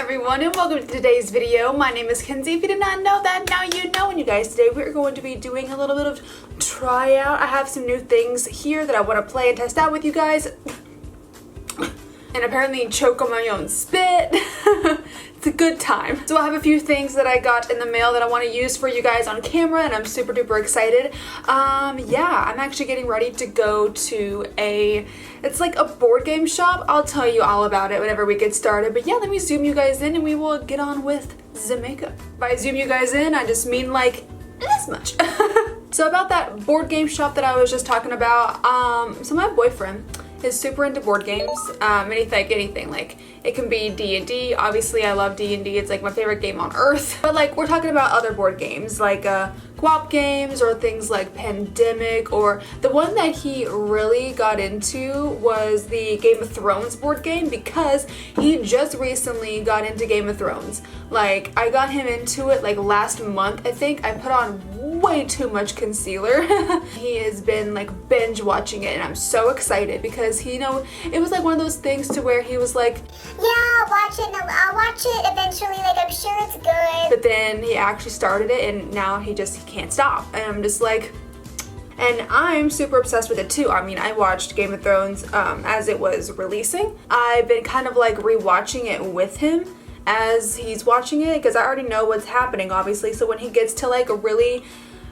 everyone, and welcome to today's video. My name is Kenzie. If you did not know that, now you know. And you guys, today we're going to be doing a little bit of tryout. I have some new things here that I want to play and test out with you guys. And apparently choke on my own spit. It's a good time. So I have a few things that I got in the mail that I want to use for you guys on camera, and I'm super duper excited. Yeah, I'm actually getting ready to go to it's like a board game shop. I'll tell you all about it whenever we get started. But yeah, let me zoom you guys in and we will get on with the makeup. If I zoom you guys in, I just mean like this much. So about that board game shop that I was just talking about, so my boyfriend is super into board games, anything like it can be D&D. Obviously I love D&D, it's like my favorite game on earth, but like we're talking about other board games like co-op games or things like Pandemic, or the one that he really got into was the Game of Thrones board game because he just recently got into Game of Thrones. Like I got him into it like last month. I think I put on way too much concealer. He has been like binge watching it and I'm so excited because it was like one of those things to where he was like, yeah, I'll watch it, I'll watch it eventually, like I'm sure it's good. But then he actually started it and now he can't stop. And I'm just like, and I'm super obsessed with it too. I mean, I watched Game of Thrones as it was releasing. I've been kind of like rewatching it with him as he's watching it because I already know what's happening, obviously. So when he gets to like a really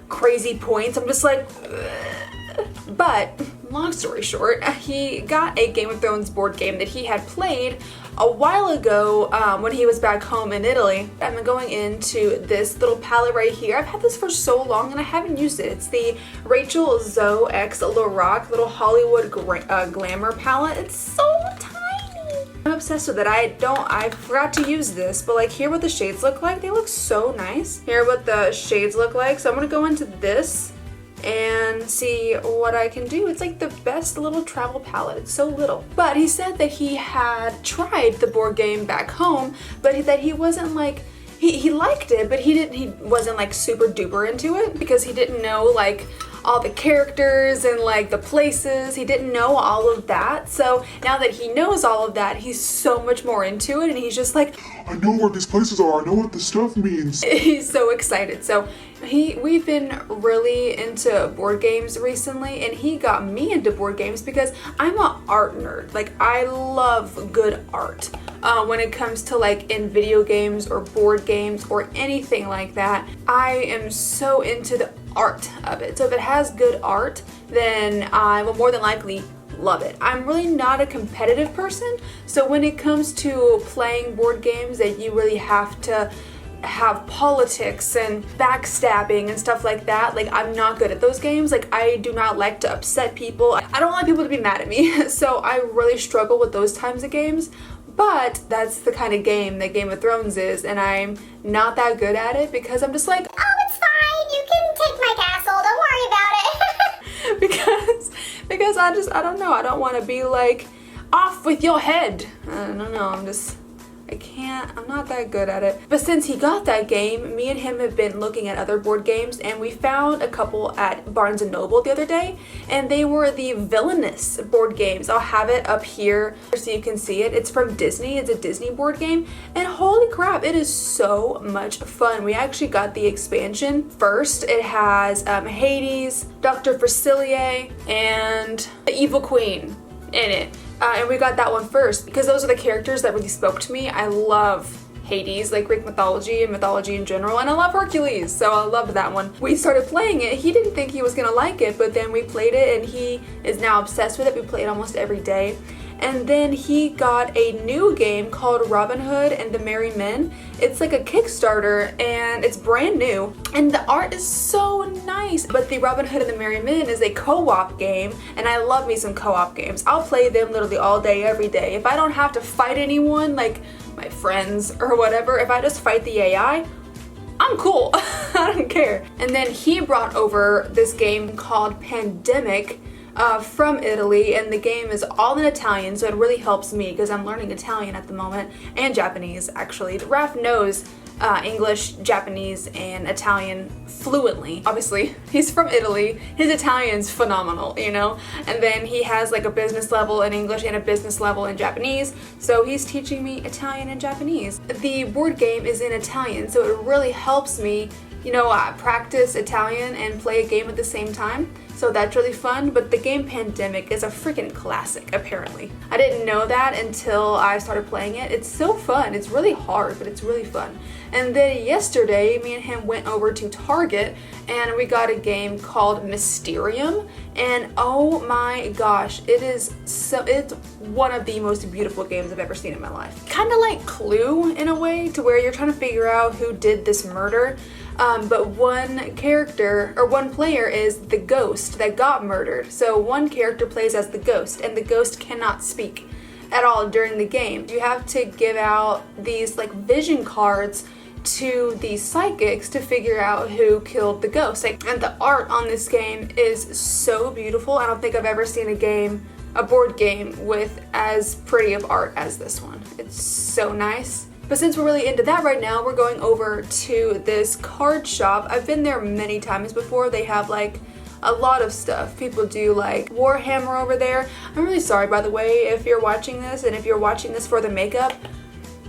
crazy points, I'm just like, ugh. But long story short, he got a Game of Thrones board game that he had played a while ago when he was back home in Italy. I'm going into this little palette right here. I've had this for so long and I haven't used it. It's the Rachel Zoe X Lorac little Hollywood Glamour palette. It's so tiny. I'm obsessed with it. I forgot to use this, but like here what the shades look like. They look so nice. Here what the shades look like. So I'm gonna go into this and see what I can do. It's like the best little travel palette. It's so little. But he said that he had tried the board game back home, but that he wasn't like, he liked it, but he wasn't like super duper into it because he didn't know like all the characters and like the places. He didn't know all of that. So now that he knows all of that, he's so much more into it and he's just like, I know where these places are, I know what this stuff means. He's so excited. So we've been really into board games recently and he got me into board games because I'm an art nerd. Like I love good art. When it comes to like in video games or board games or anything like that, I am so into the art of it. So if it has good art, then I will more than likely love it. I'm really not a competitive person, so when it comes to playing board games that you really have to have politics and backstabbing and stuff like that, like I'm not good at those games. Like I do not like to upset people. I don't like people to be mad at me. So I really struggle with those types of games. But that's the kind of game that Game of Thrones is, and I'm not that good at it because I'm just like, oh, it's fine, you can take my castle, don't worry about it. because I don't know, I don't want to be like, off with your head. I don't know, I'm not that good at it. But since he got that game, me and him have been looking at other board games and we found a couple at Barnes & Noble the other day and they were the Villainous board games. I'll have it up here so you can see it. It's from Disney. It's a Disney board game and holy crap, it is so much fun. We actually got the expansion first. It has Hades, Dr. Facilier, and the Evil Queen in it. And we got that one first because those are the characters that really spoke to me. I love Hades, like Greek mythology and mythology in general, and I love Hercules, so I loved that one. We started playing it. He didn't think he was gonna like it, but then we played it and he is now obsessed with it. We play it almost every day. And then he got a new game called Robin Hood and the Merry Men. It's like a Kickstarter and it's brand new and the art is so nice. But the Robin Hood and the Merry Men is a co-op game and I love me some co-op games. I'll play them literally all day, every day. If I don't have to fight anyone, like my friends or whatever, if I just fight the AI, I'm cool. I don't care. And then he brought over this game called Pandemic. from Italy, and the game is all in Italian, so it really helps me because I'm learning Italian at the moment, and Japanese actually. Raph knows English, Japanese, and Italian fluently. Obviously, he's from Italy. His Italian's phenomenal, you know? And then he has like a business level in English and a business level in Japanese, so he's teaching me Italian and Japanese. The board game is in Italian, so it really helps me, you know, practice Italian and play a game at the same time. So that's really fun, but the game Pandemic is a freaking classic, apparently. I didn't know that until I started playing it. It's so fun. It's really hard, but it's really fun. And then yesterday, me and him went over to Target and we got a game called Mysterium. And oh my gosh, it's one of the most beautiful games I've ever seen in my life. Kind of like Clue in a way, to where you're trying to figure out who did this murder. But one character, or one player, is the ghost that got murdered. So one character plays as the ghost, and the ghost cannot speak at all during the game. You have to give out these like vision cards to the psychics to figure out who killed the ghost. And the art on this game is so beautiful. I don't think I've ever seen a board game with as pretty of art as this one. It's so nice. But since we're really into that right now, we're going over to this card shop. I've been there many times before. They have like a lot of stuff. People do like Warhammer over there. I'm really sorry, by the way, if you're watching this and if you're watching this for the makeup.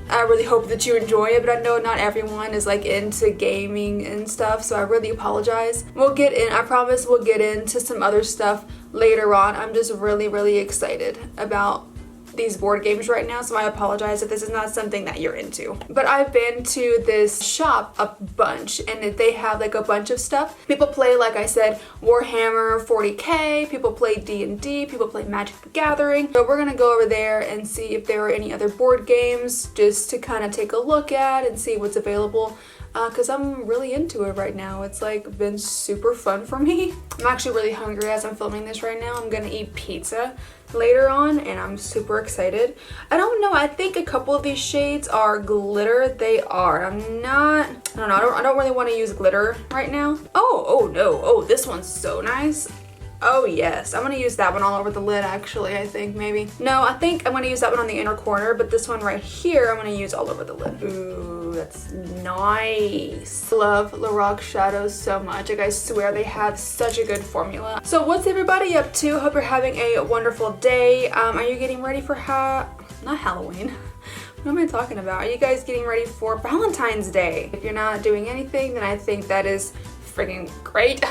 I really hope that you enjoy it, but I know not everyone is like into gaming and stuff, so I really apologize. I promise we'll get into some other stuff later on. I'm just really, really excited about these board games right now, so I apologize if this is not something that you're into. But I've been to this shop a bunch, and they have like a bunch of stuff. People play, like I said, Warhammer 40k, people play D&D, people play Magic the Gathering. So we're gonna go over there and see if there are any other board games, just to kind of take a look at and see what's available. Because I'm really into it right now. It's like been super fun for me. I'm actually really hungry as I'm filming this right now. I'm gonna eat pizza later on and I'm super excited. I don't know, I think a couple of these shades are glitter. They are. I don't know, I don't really want to use glitter right now. Oh no, oh, this one's so nice. Oh yes, I'm gonna use that one all over the lid actually, I think maybe. No, I think I'm gonna use that one on the inner corner, but this one right here I'm gonna use all over the lid. Ooh, that's nice. Love Lorac shadows so much. Like I swear they have such a good formula. So what's everybody up to? Hope you're having a wonderful day. Are you getting ready for not Halloween? What am I talking about? Are you guys getting ready for Valentine's Day? If you're not doing anything, then I think that is freaking great.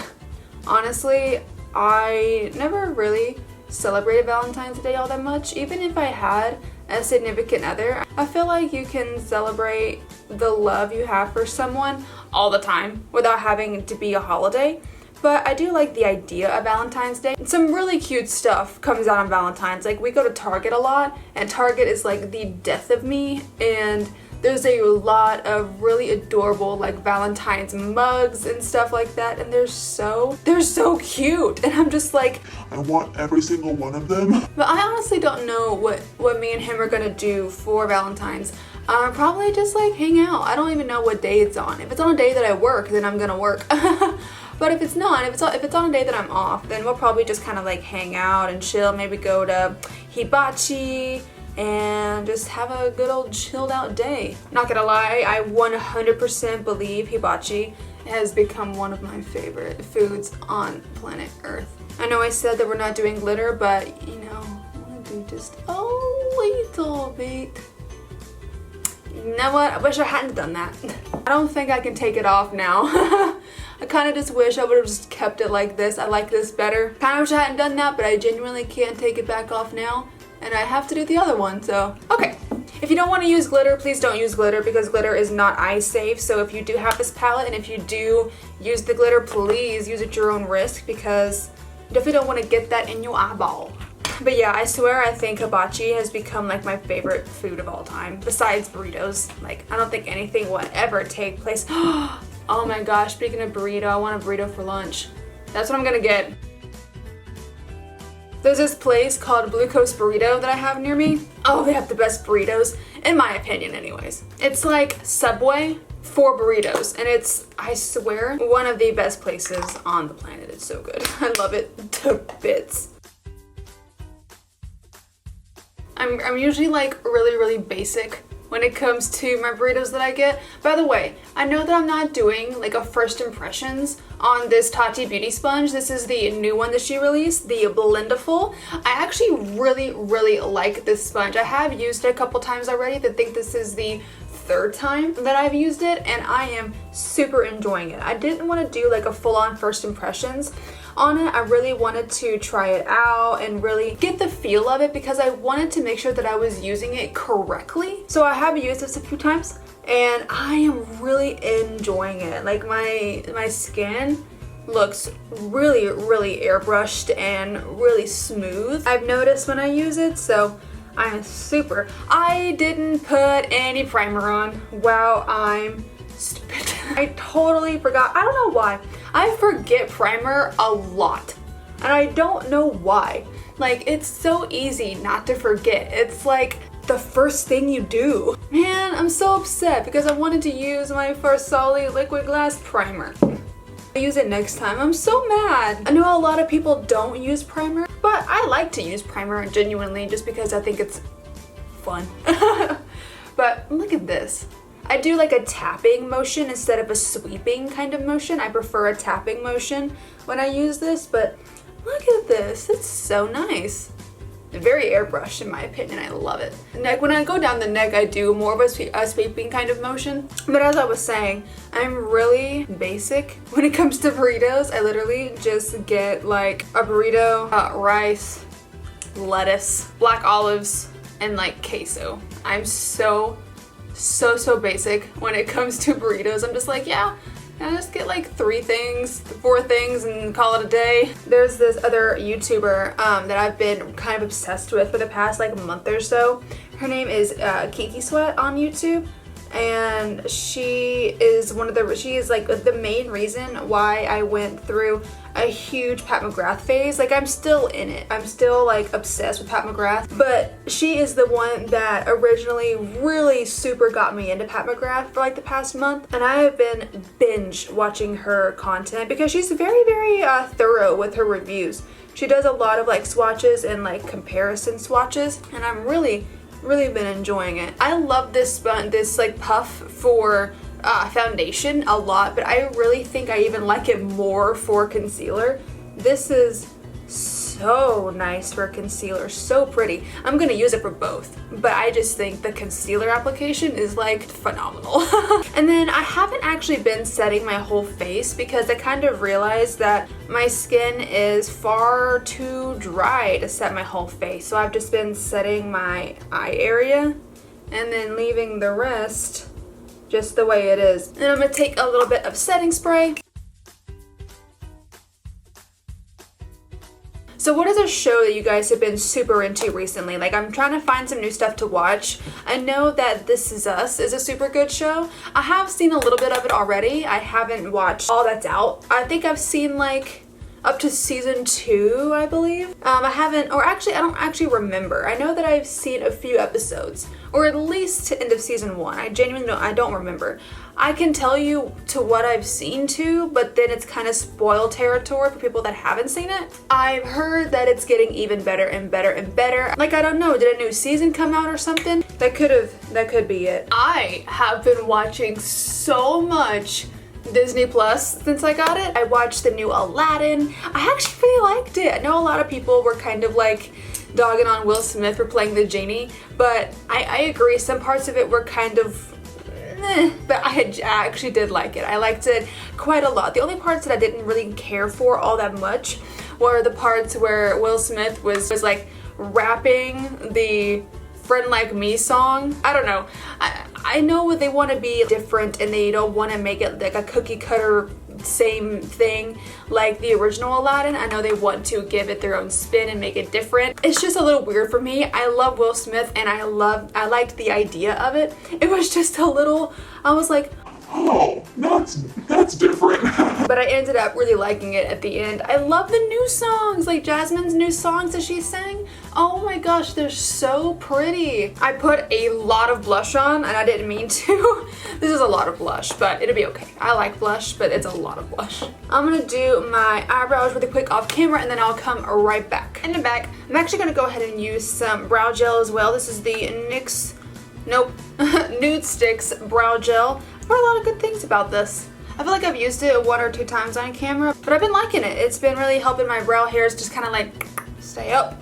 Honestly, I never really celebrated Valentine's Day all that much. Even if I had a significant other, I feel like you can celebrate the love you have for someone all the time without having to be a holiday. But I do like the idea of Valentine's Day. Some really cute stuff comes out on Valentine's. Like we go to Target a lot, and Target is like the death of me, and there's a lot of really adorable like Valentine's mugs and stuff like that, and they're so cute, and I'm just like, I want every single one of them. But I honestly don't know what me and him are gonna do for Valentine's. Probably just like hang out. I don't even know what day it's on. If it's on a day that I work, then I'm gonna work. But if it's not, if it's on a day that I'm off, then we'll probably just kind of like hang out and chill, maybe go to Hibachi and just have a good old chilled out day. Not gonna lie, I 100% believe hibachi has become one of my favorite foods on planet Earth. I know I said that we're not doing glitter, but you know, I wanna do just a little bit. You know what? I wish I hadn't done that. I don't think I can take it off now. I kind of just wish I would have just kept it like this. I like this better. Kind of wish I hadn't done that, but I genuinely can't take it back off now. And I have to do the other one, so. Okay, if you don't want to use glitter, please don't use glitter because glitter is not eye safe. So if you do have this palette and if you do use the glitter, please use it at your own risk because you definitely don't want to get that in your eyeball. But yeah, I swear I think hibachi has become like my favorite food of all time, besides burritos. Like, I don't think anything will ever take place. Oh my gosh, speaking of burrito, I want a burrito for lunch. That's what I'm gonna get. There's this place called Blue Coast Burrito that I have near me. Oh, they have the best burritos, in my opinion anyways. It's like Subway for burritos, and it's, I swear, one of the best places on the planet. It's so good. I love it to bits. I'm usually like really basic when it comes to my burritos that I get. By the way, I know that I'm not doing like a first impressions on this Tarte beauty sponge. This is the new one that she released, the Blendiful. I actually really like this sponge. I have used it a couple times already. I think this is the third time that I've used it, and I am super enjoying it. I didn't want to do like a full-on first impressions on it. I really wanted to try it out and really get the feel of it because I wanted to make sure that I was using it correctly. So I have used this a few times and I am really enjoying it. Like my skin looks really airbrushed and really smooth, I've noticed when I use it, so I'm super. I didn't put any primer on. Wow, I'm stupid. I totally forgot. I don't know why. I forget primer a lot. And I don't know why. Like, it's so easy not to forget. It's like the first thing you do. Man, I'm so upset because I wanted to use my first solid liquid glass primer. I'll use it next time. I'm so mad. I know a lot of people don't use primer, but I like to use primer genuinely just because I think it's fun. But look at this. I do like a tapping motion instead of a sweeping kind of motion. I prefer a tapping motion when I use this, but look at this. It's so nice. Very airbrushed in my opinion. I love it. Neck, when I go down the neck, I do more of a sweeping kind of motion. But as I was saying, I'm really basic when it comes to burritos. I literally just get like a burrito, rice, lettuce, black olives, and like queso. I'm so basic when it comes to burritos. I'm just like, yeah, I just get like 3 things, 4 things and call it a day. There's this other YouTuber that I've been kind of obsessed with for the past like month or so. Her name is Kiki Sweat on YouTube, and she is like the main reason why I went through a huge Pat McGrath phase. Like, I'm still in it. I'm still like obsessed with Pat McGrath, but she is the one that originally really super got me into Pat McGrath for like the past month, and I have been binge watching her content because she's very thorough with her reviews. She does a lot of like swatches and like comparison swatches, and I'm really been enjoying it. I love this like puff for foundation a lot, but I really think I even like it more for concealer. This is so nice for concealer, so pretty. I'm gonna use it for both, but I just think the concealer application is like phenomenal. And then I haven't actually been setting my whole face because I kind of realized that my skin is far too dry to set my whole face. So I've just been setting my eye area and then leaving the rest just the way it is. And I'm gonna take a little bit of setting spray. So what is a show that you guys have been super into recently? Like, I'm trying to find some new stuff to watch. I know that This Is Us is a super good show. I have seen a little bit of it already. I haven't watched all that's out. I think I've seen like up to season 2, I believe. I don't actually remember. I know that I've seen a few episodes, or at least to end of season 1. I genuinely don't remember. I can tell you to what I've seen to, but then it's kind of spoiled territory for people that haven't seen it. I've heard that it's getting even better and better and better. Like, I don't know, did a new season come out or something? That could be it. I have been watching so much Disney Plus since I got it. I watched the new Aladdin. I actually really liked it. I know a lot of people were kind of like dogging on Will Smith for playing the genie, but I agree, some parts of it were kind of but I actually did like it. I liked it quite a lot. The only parts that I didn't really care for all that much were the parts where Will Smith was like rapping the Friend Like Me song. I don't know. I know they want to be different and they don't want to make it like a cookie cutter same thing like the original Aladdin. I know they want to give it their own spin and make it different. It's just a little weird for me. I love Will Smith and I liked the idea of it. It was just a little, I was like, oh, that's different. But I ended up really liking it at the end. I love the new songs, like Jasmine's new songs that she sang. Oh my gosh, they're so pretty. I put a lot of blush on and I didn't mean to. This is a lot of blush, but it'll be okay. I like blush, but it's a lot of blush. I'm gonna do my eyebrows really quick off camera and then I'll come right back. In the back, I'm actually gonna go ahead and use some brow gel as well. This is the Nude Sticks Brow Gel. I've heard a lot of good things about this. I feel like I've used it 1 or 2 times on camera, but I've been liking it. It's been really helping my brow hairs just kind of like stay up.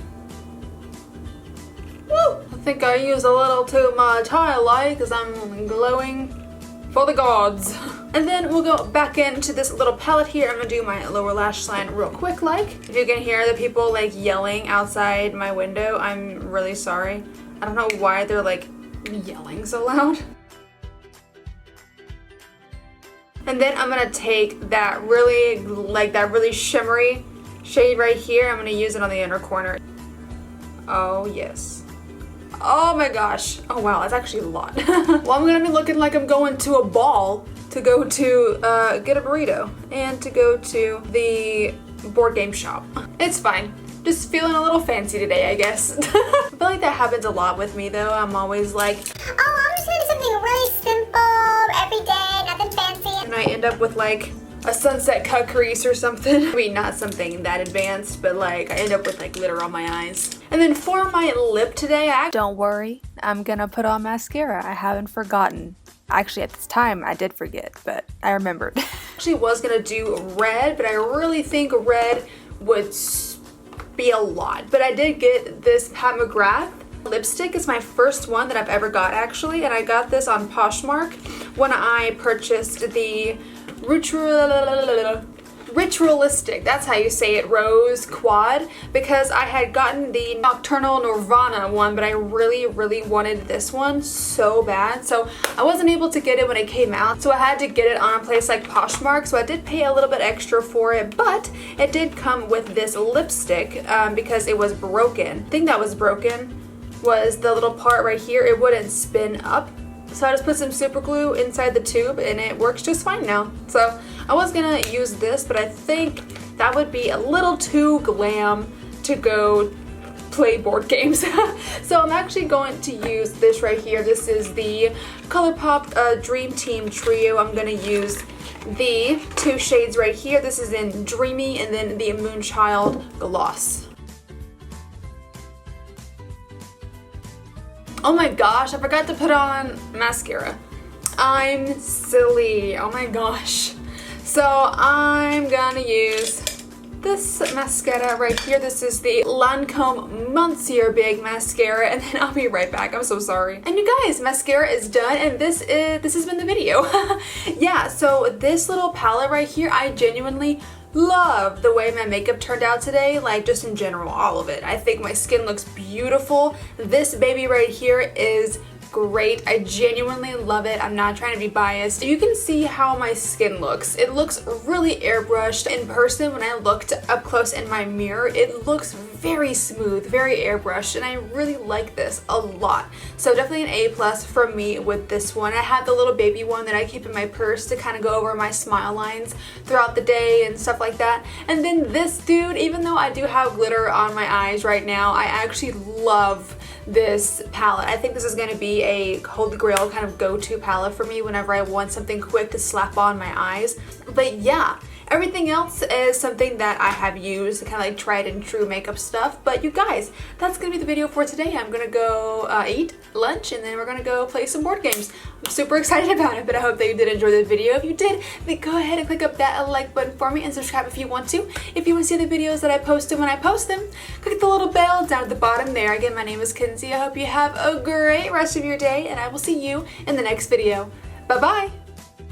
Woo! I think I used a little too much highlight because I'm glowing for the gods. And then we'll go back into this little palette here. I'm gonna do my lower lash line real quick like. If you can hear the people like yelling outside my window, I'm really sorry. I don't know why they're like yelling so loud. And then I'm gonna take that really shimmery shade right here. I'm gonna use it on the inner corner. Oh yes. Oh my gosh. Oh wow, that's actually a lot. Well, I'm gonna be looking like I'm going to a ball to go to get a burrito and to go to the board game shop. It's fine. Just feeling a little fancy today, I guess. I feel like that happens a lot with me though. I'm always like, oh, I'm just gonna do something really simple, everyday, nothing fancy. And I end up with like a sunset cut crease or something. I mean, not something that advanced, but like I end up with like glitter on my eyes. And then for my lip today, don't worry, I'm gonna put on mascara. I haven't forgotten. Actually, at this time, I did forget, but I remembered. Actually was gonna do red, but I really think red would be a lot. But I did get this Pat McGrath lipstick. Is my first one that I've ever got actually, and I got this on Poshmark when I purchased the Ritualistic, that's how you say it, Rose Quad, because I had gotten the Nocturnal Nirvana one, but I really wanted this one so bad, so I wasn't able to get it when it came out, so I had to get it on a place like Poshmark, so I did pay a little bit extra for it, but it did come with this lipstick because it was broken. The thing that was broken was the little part right here. It wouldn't spin up. So I just put some super glue inside the tube and it works just fine now. So I was gonna use this, but I think that would be a little too glam to go play board games. So I'm actually going to use this right here. This is the Colourpop Dream Team Trio. I'm gonna use the 2 shades right here. This is in Dreamy and then the Moonchild Gloss. Oh my gosh, I forgot to put on mascara. I'm silly, oh my gosh. So I'm gonna use this mascara right here. This is the Lancome Monsieur Big Mascara, and then I'll be right back. I'm so sorry. And you guys, mascara is done, and this has been the video. Yeah, so this little palette right here, I genuinely love the way my makeup turned out today, like just in general, all of it. I think my skin looks beautiful. This baby right here is great. I genuinely love it. I'm not trying to be biased. You can see how my skin looks. It looks really airbrushed. In person, when I looked up close in my mirror, it looks very smooth, very airbrushed, and I really like this a lot. So definitely an A+ for me with this one. I had the little baby one that I keep in my purse to kind of go over my smile lines throughout the day and stuff like that. And then this dude, even though I do have glitter on my eyes right now, I actually love this palette. I think this is going to be a holy grail kind of go-to palette for me whenever I want something quick to slap on my eyes. But yeah, everything else is something that I have used, kind of like tried and true makeup stuff. But you guys, that's going to be the video for today. I'm going to go eat lunch and then we're going to go play some board games. I'm super excited about it, but I hope that you did enjoy the video. If you did, then go ahead and click up that like button for me and subscribe if you want to. If you want to see the videos that I post when I post them, click the little bell down at the bottom there. Again, my name is Kenzie. I hope you have a great rest of your day and I will see you in the next video. Bye-bye.